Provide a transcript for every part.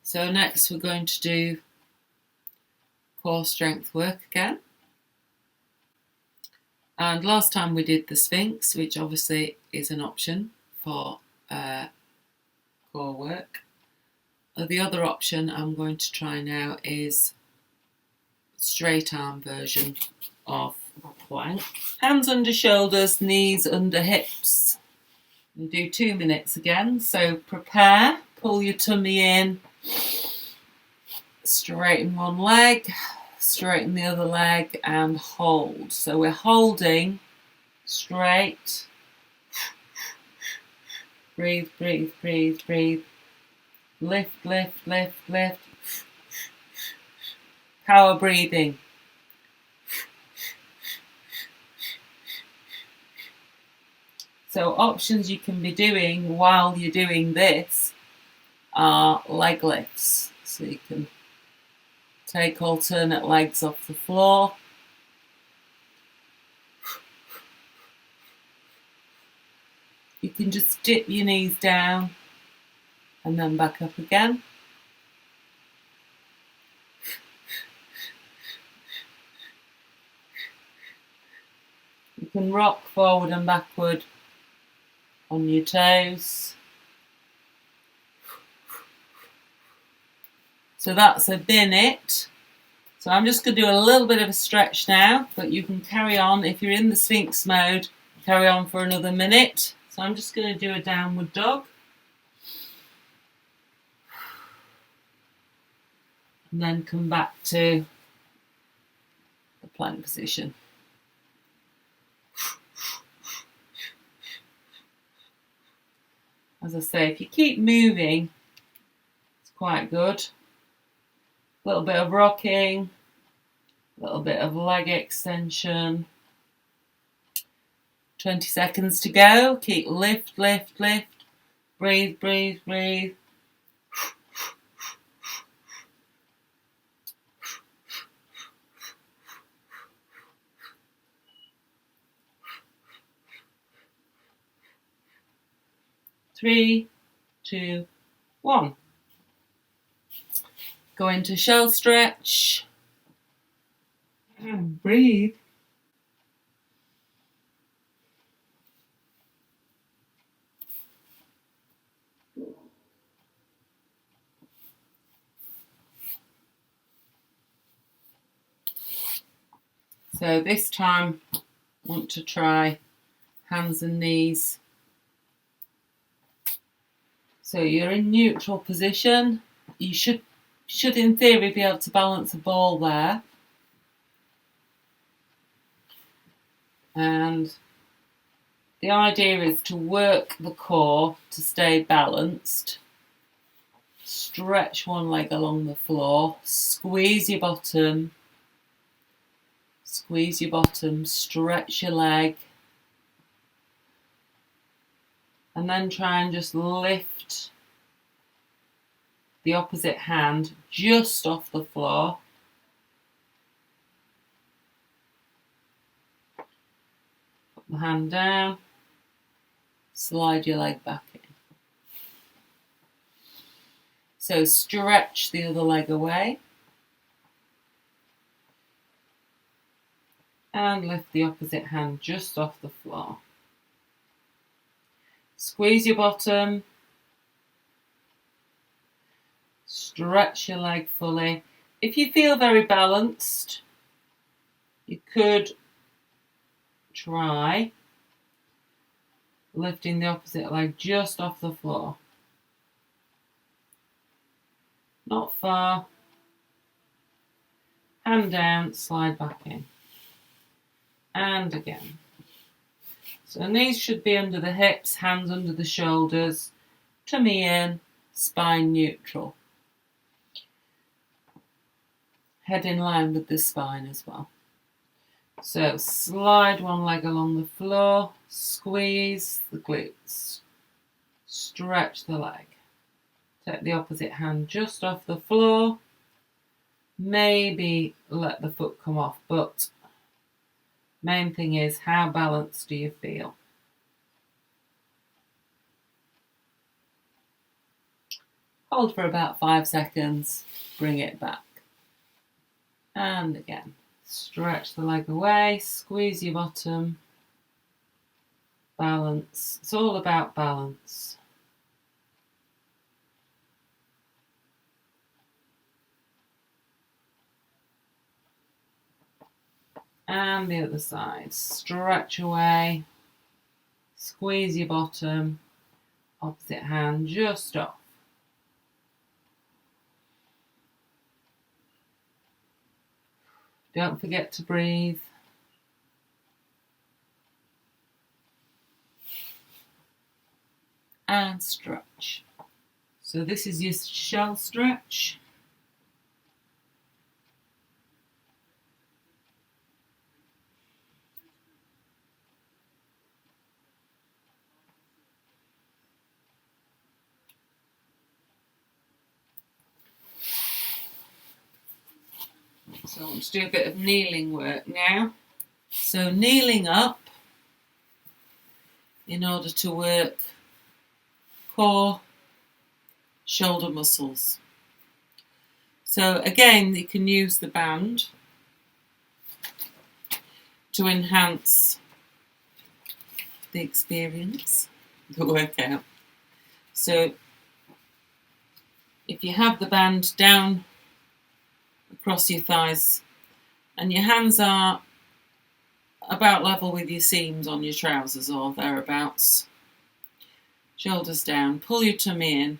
So next we're going to do core strength work again. And last time we did the Sphinx, which obviously is an option for core work. The other option I'm going to try now is straight arm version of plank. Hands under shoulders, knees under hips. We'll do 2 minutes again. So prepare, pull your tummy in, straighten one leg, straighten the other leg and hold. So we're holding straight. Breathe, breathe, breathe, breathe. Lift, lift, lift, lift. Power breathing. So options you can be doing while you're doing this are leg lifts. So you can take alternate legs off the floor. You can just dip your knees down and then back up again. You can rock forward and backward on your toes. So that's a minute. So I'm just going to do a little bit of a stretch now, but you can carry on. If you're in the Sphinx mode, carry on for another minute. So I'm just going to do a downward dog. And then come back to the plank position. As I say, if you keep moving, it's quite good. A little bit of rocking, a little bit of leg extension. 20 seconds to go. Keep lift, lift, lift. Breathe, breathe, breathe. Three, 2, 1. Go into shell stretch. And breathe. So this time, I want to try hands and knees. So you're in neutral position. You should in theory be able to balance a ball there. And the idea is to work the core to stay balanced. Stretch one leg along the floor. Squeeze your bottom. Squeeze your bottom. Stretch your leg. And then try and just lift the opposite hand just off the floor. Put the hand down. Slide your leg back in. So stretch the other leg away. And lift the opposite hand just off the floor. Squeeze your bottom. Stretch your leg fully. If you feel very balanced, you could try lifting the opposite leg just off the floor. Not far. Hand down, slide back in. And again. So knees should be under the hips, hands under the shoulders, tummy in, spine neutral. Head in line with the spine as well. So slide one leg along the floor, squeeze the glutes, stretch the leg. Take the opposite hand just off the floor. Maybe let the foot come off, but main thing is, how balanced do you feel? Hold for about 5 seconds, bring it back. And again, stretch the leg away, squeeze your bottom, balance. It's all about balance. And the other side, stretch away, squeeze your bottom, opposite hand just off. Don't forget to breathe. And stretch. So this is your shell stretch. So I want to do a bit of kneeling work now. So kneeling up in order to work core, shoulder muscles. So again, you can use the band to enhance the experience, the workout. So if you have the band down across your thighs and your hands are about level with your seams on your trousers or thereabouts, shoulders down, pull your tummy in,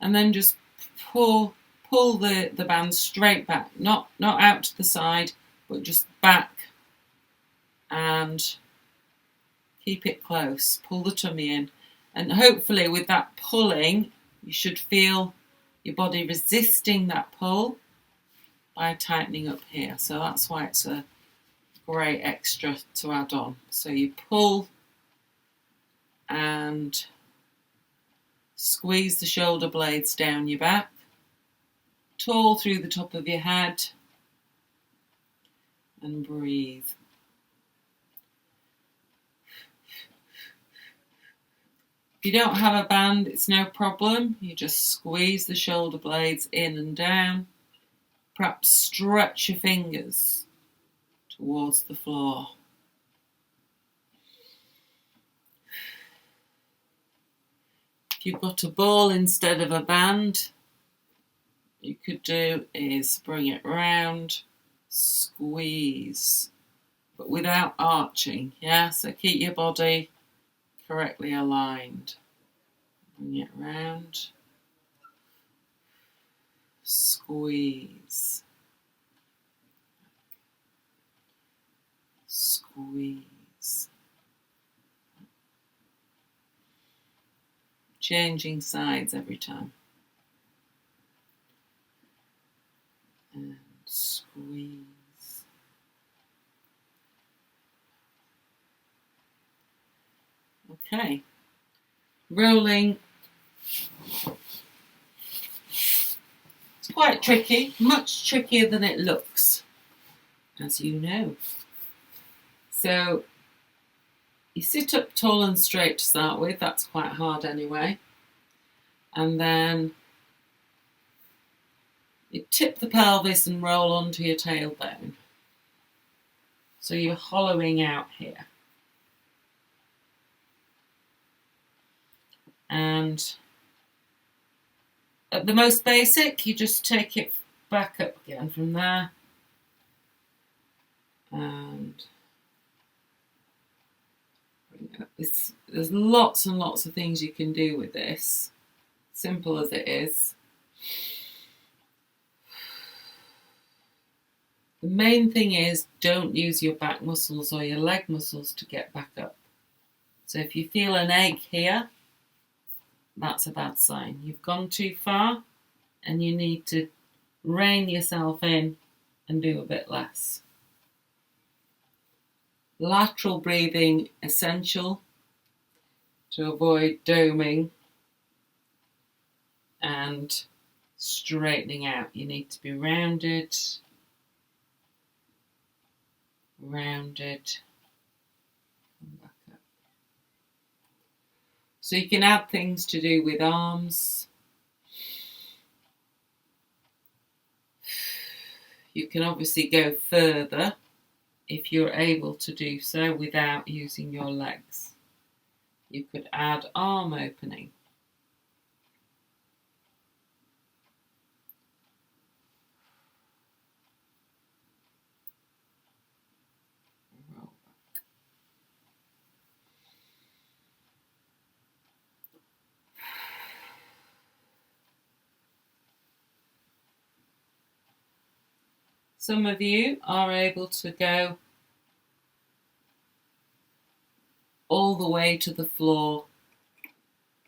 and then just pull the band straight back, not out to the side, but just back, and keep it close. Pull the tummy in, and hopefully with that pulling you should feel your body resisting that pull by tightening up here. So that's why it's a great extra to add on. So you pull and squeeze the shoulder blades down your back, tall through the top of your head, and breathe. If you don't have a band, it's no problem. You just squeeze the shoulder blades in and down. Perhaps stretch your fingers towards the floor. If you've got a ball instead of a band, you could do is bring it round, squeeze, but without arching, yeah? So keep your body correctly aligned. Bring it round, squeeze, squeeze. Changing sides every time. And squeeze. Okay. Rolling. It's quite tricky, much trickier than it looks, as you know. So you sit up tall and straight to start with, that's quite hard anyway. And then you tip the pelvis and roll onto your tailbone. So you're hollowing out here. And at the most basic, you just take it back up again from there. And there's lots and lots of things you can do with this, simple as it is. The main thing is don't use your back muscles or your leg muscles to get back up. So if you feel an ache here, that's a bad sign. You've gone too far and you need to rein yourself in and do a bit less. Lateral breathing essential to avoid doming and straightening out. You need to be rounded, rounded, and back up. So you can add things to do with arms. You can obviously go further if you're able to do so without using your legs. You could add arm opening. Some of you are able to go all the way to the floor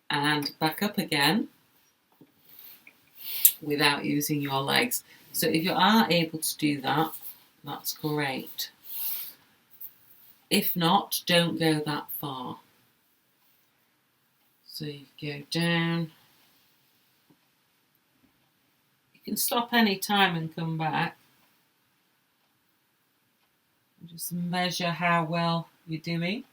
and back up again without using your legs. So if you are able to do that, that's great. If not, don't go that far. So you go down. You can stop any time and come back. Just measure how well you're doing.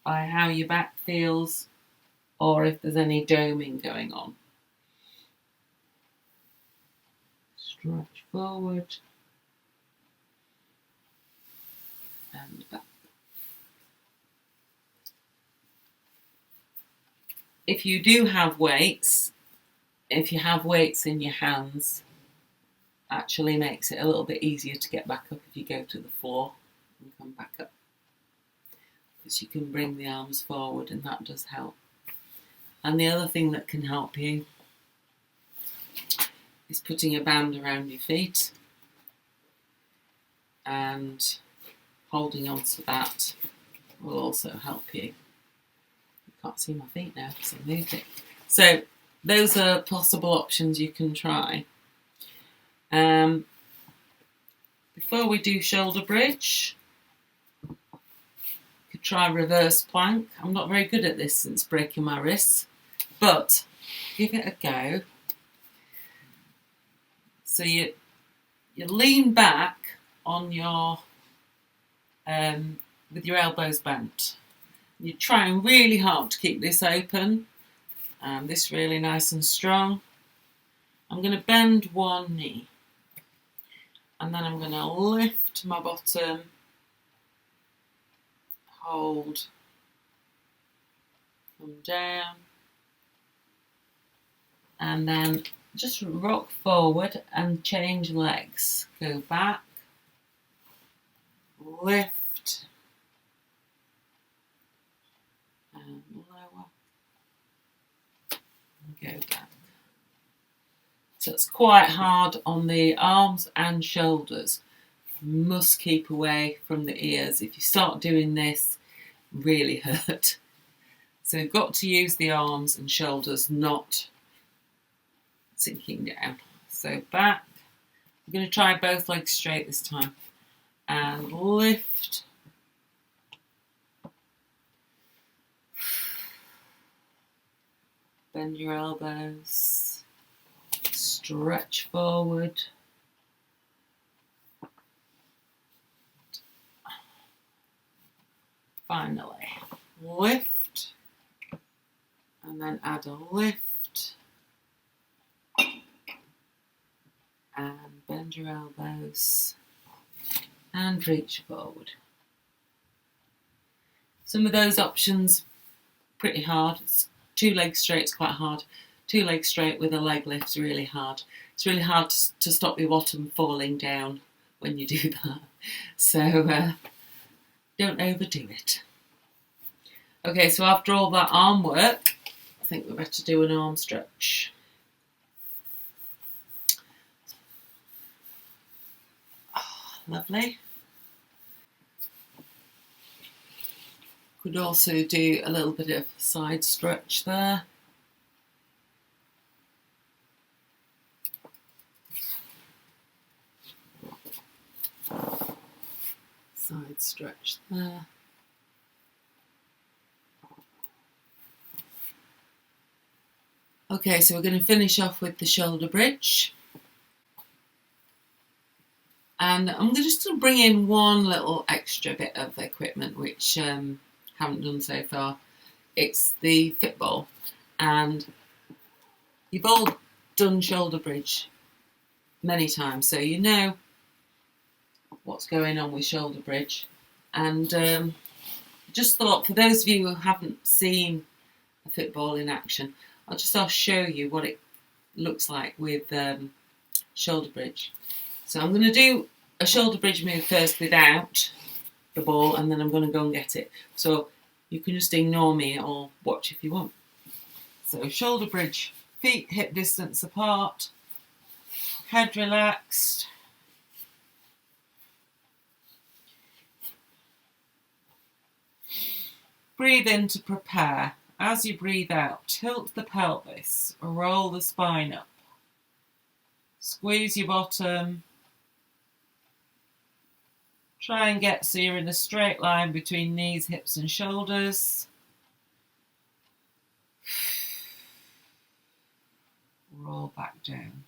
By how your back feels, or if there's any doming going on. Stretch forward and back. If you do have weights, if you have weights in your hands, actually makes it a little bit easier to get back up if you go to the floor and come back up. Because you can bring the arms forward, and that does help. And the other thing that can help you is putting a band around your feet and holding on to that will also help you. You can't see my feet now because I moved it. So those are possible options you can try. Before we do shoulder bridge, you could try reverse plank. I'm not very good at this since breaking my wrists, but give it a go. So you lean back on your with your elbows bent. You're trying really hard to keep this open and this really nice and strong. I'm going to bend one knee and then I'm going to lift my bottom, hold, come down, and then just rock forward and change legs. Go back, lift, and lower, and go back. So it's quite hard on the arms and shoulders. You must keep away from the ears. If you start doing this, really hurt. So you've got to use the arms and shoulders, not sinking down. So back. I'm going to try both legs straight this time. And lift. Bend your elbows. Stretch forward. Finally, lift. And then add a lift. And bend your elbows. And reach forward. Some of those options pretty hard. It's 2 legs straight is quite hard. 2 legs straight with a leg lift is really hard. It's really hard to stop your bottom falling down when you do that. So don't overdo it. Okay, so after all that arm work, I think we're better do an arm stretch. Oh, lovely. Could also do a little bit of side stretch there. Side stretch there. Okay, so we're going to finish off with the shoulder bridge. And I'm just going to bring in one little extra bit of equipment which haven't done so far. It's the fitball. And You've all done shoulder bridge many times, so you know what's going on with shoulder bridge. And just thought, for those of you who haven't seen a fitball in action, I'll show you what it looks like with shoulder bridge. So I'm going to do a shoulder bridge move first without the ball, and then I'm going to go and get it. So you can just ignore me or watch if you want. So shoulder bridge, feet hip distance apart, head relaxed. Breathe in to prepare. As you breathe out, tilt the pelvis, roll the spine up. Squeeze your bottom. Try and get so you're in a straight line between knees, hips and shoulders. Roll back down.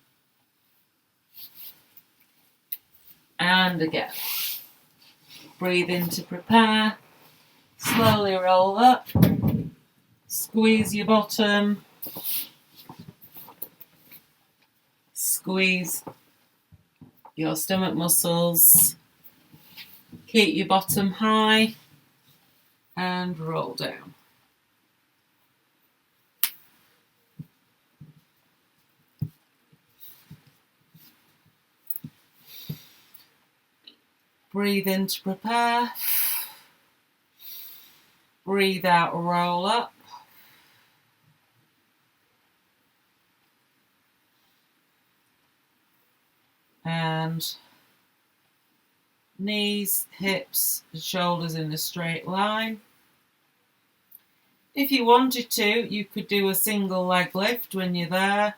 And again. Breathe in to prepare. Slowly roll up. Squeeze your bottom. Squeeze your stomach muscles. Keep your bottom high and roll down. Breathe in to prepare. Breathe out, roll up. And knees, hips, and shoulders in a straight line. If you wanted to, you could do a single leg lift when you're there.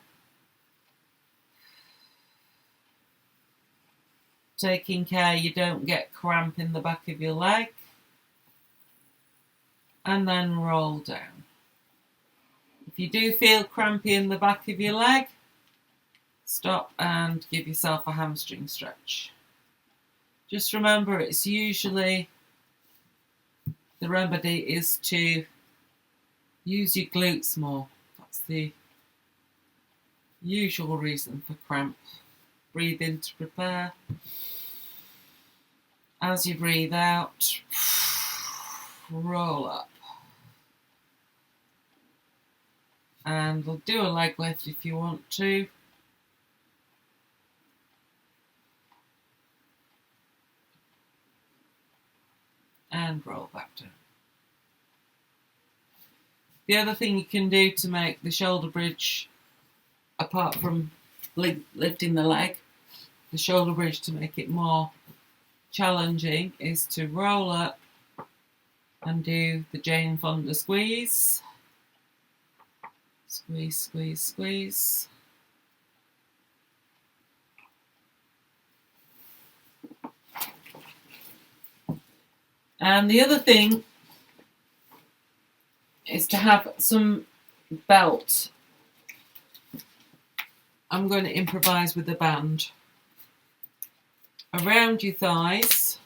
Taking care you don't get cramp in the back of your leg. And then roll down. If you do feel crampy in the back of your leg, stop and give yourself a hamstring stretch. Just remember, it's usually, the remedy is to use your glutes more. That's the usual reason for cramp. Breathe in to prepare. As you breathe out, roll up. And we'll do a leg lift if you want to. And roll back down. The other thing you can do to make the shoulder bridge, apart from lifting the leg, the shoulder bridge to make it more challenging, is to roll up and do the Jane Fonda squeeze. Squeeze, squeeze, squeeze. And the other thing is to have some belt. I'm going to improvise with the band around your thighs.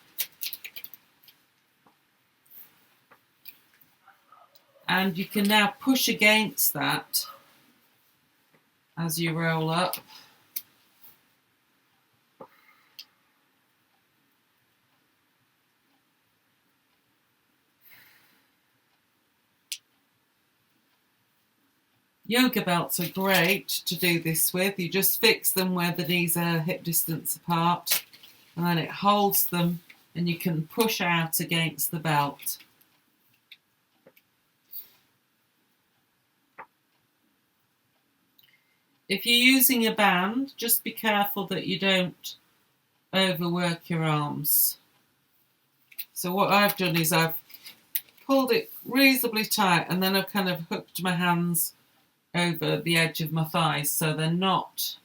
And you can now push against that as you roll up. Yoga belts are great to do this with. You just fix them where the knees are hip distance apart, and then it holds them and you can push out against the belt. If you're using a band, just be careful that you don't overwork your arms. So what I've done is I've pulled it reasonably tight, and then I've kind of hooked my hands over the edge of my thighs so they're not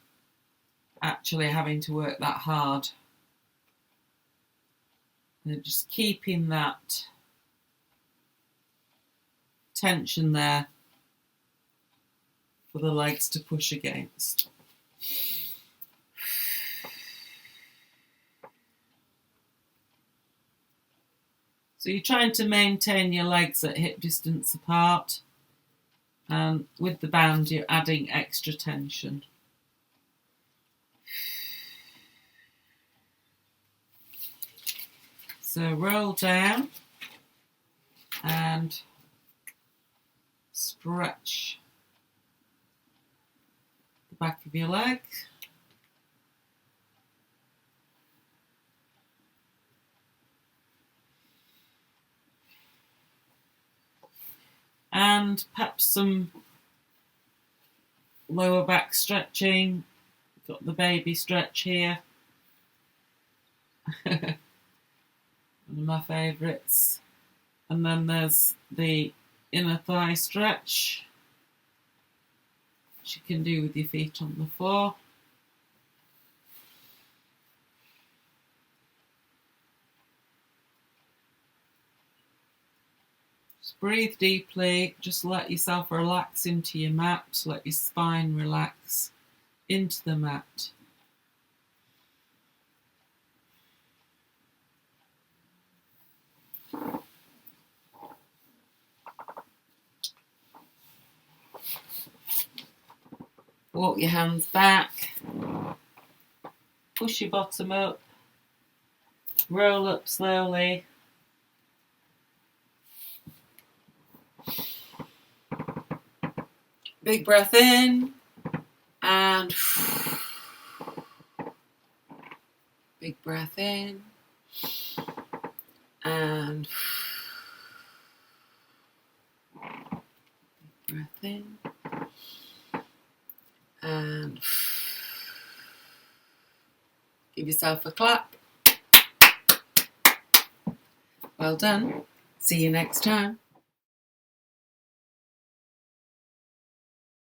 actually having to work that hard. And just keeping that tension there for the legs to push against. So you're trying to maintain your legs at hip distance apart, And with the band, you're adding extra tension. So roll down and stretch the back of your leg. And perhaps some lower back stretching. Got the baby stretch here. One of my favourites. And then there's the inner thigh stretch, which you can do with your feet on the floor. Just breathe deeply, just let yourself relax into your mat, let your spine relax into the mat. Walk your hands back, push your bottom up, roll up slowly. Big breath in and big breath in and big breath in and give yourself a clap. Well done. See you next time.